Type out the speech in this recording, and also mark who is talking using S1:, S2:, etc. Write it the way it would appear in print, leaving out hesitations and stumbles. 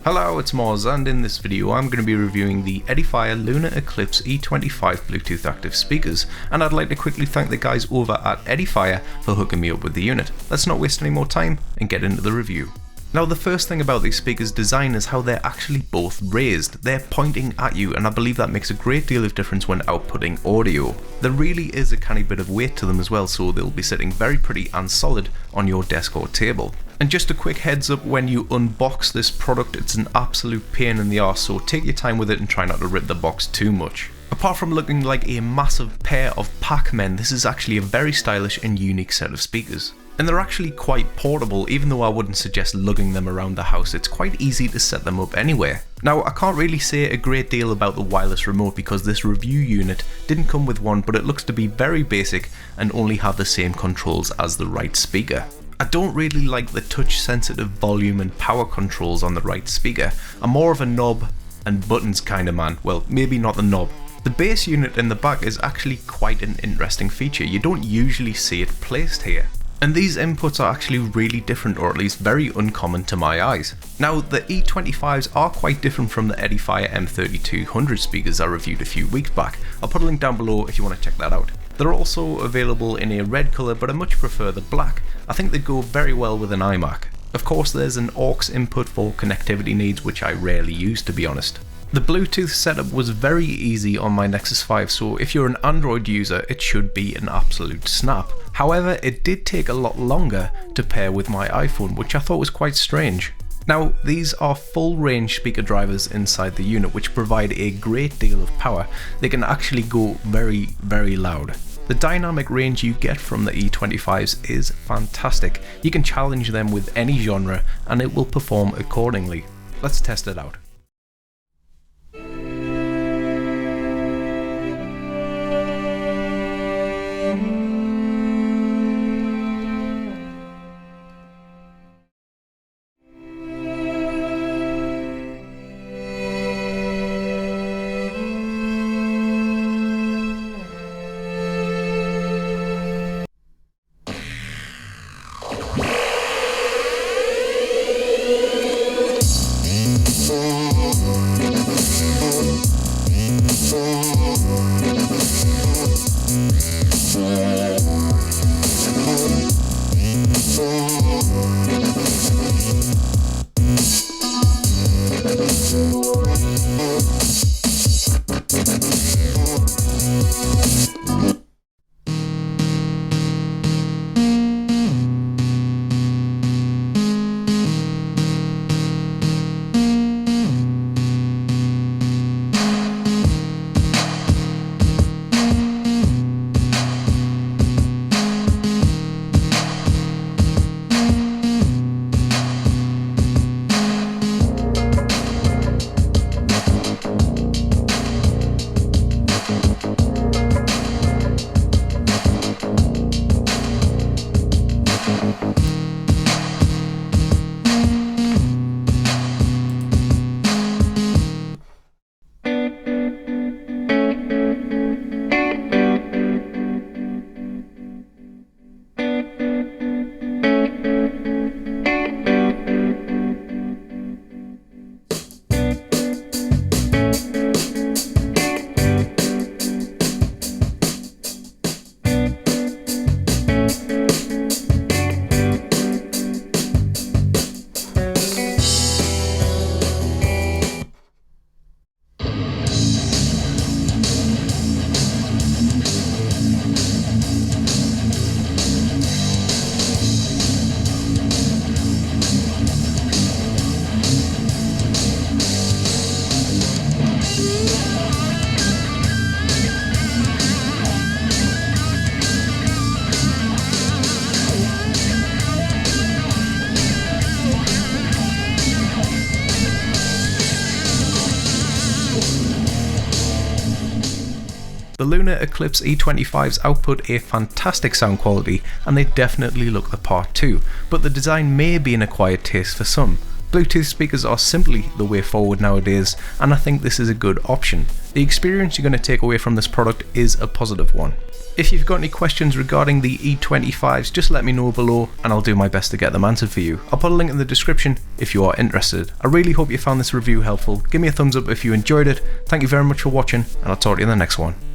S1: Hello, it's Morz, and in this video I'm going to be reviewing the Edifier Lunar Eclipse E25 Bluetooth active speakers, and I'd like to quickly thank the guys over at Edifier for hooking me up with the unit. Let's not waste any more time and get into the review. Now, the first thing about these speakers' design is how they're actually both raised. They're pointing at you, and I believe that makes a great deal of difference when outputting audio. There really is a canny bit of weight to them as well, so they'll be sitting very pretty and solid on your desk or table. And just a quick heads up, when you unbox this product, it's an absolute pain in the arse, so take your time with it and try not to rip the box too much. Apart from looking like a massive pair of Pac-Men, this is actually a very stylish and unique set of speakers. And they're actually quite portable, even though I wouldn't suggest lugging them around the house. It's quite easy to set them up anywhere. Now, I can't really say a great deal about the wireless remote because this review unit didn't come with one, but it looks to be very basic and only have the same controls as the right speaker. I don't really like the touch sensitive volume and power controls on the right speaker. I'm more of a knob and buttons kind of man. Well, maybe not the knob. The bass unit in the back is actually quite an interesting feature. You don't usually see it placed here. And these inputs are actually really different, or at least very uncommon to my eyes. Now, the E25s are quite different from the Edifier M3200 speakers I reviewed a few weeks back. I'll put a link down below if you want to check that out. They're also available in a red colour, but I much prefer the black. I think they go very well with an Imac. Of course, there's an aux input for connectivity needs, which I rarely use, to be honest. The Bluetooth setup was very easy on my Nexus 5, so if you're an Android user, it should be an absolute snap. However, it did take a lot longer to pair with my iPhone, which I thought was quite strange. Now, these are full range speaker drivers inside the unit, which provide a great deal of power. They can actually go very, very loud. The dynamic range you get from the E25s is fantastic. You can challenge them with any genre and it will perform accordingly. Let's test it out. The Lunar Eclipse E25s output a fantastic sound quality, and they definitely look the part too, but the design may be an acquired taste for some. Bluetooth speakers are simply the way forward nowadays, and I think this is a good option. The experience you're going to take away from this product is a positive one. If you've got any questions regarding the E25s, just let me know below and I'll do my best to get them answered for you. I'll put a link in the description if you are interested. I really hope you found this review helpful. Give me a thumbs up if you enjoyed it. Thank you very much for watching, and I'll talk to you in the next one.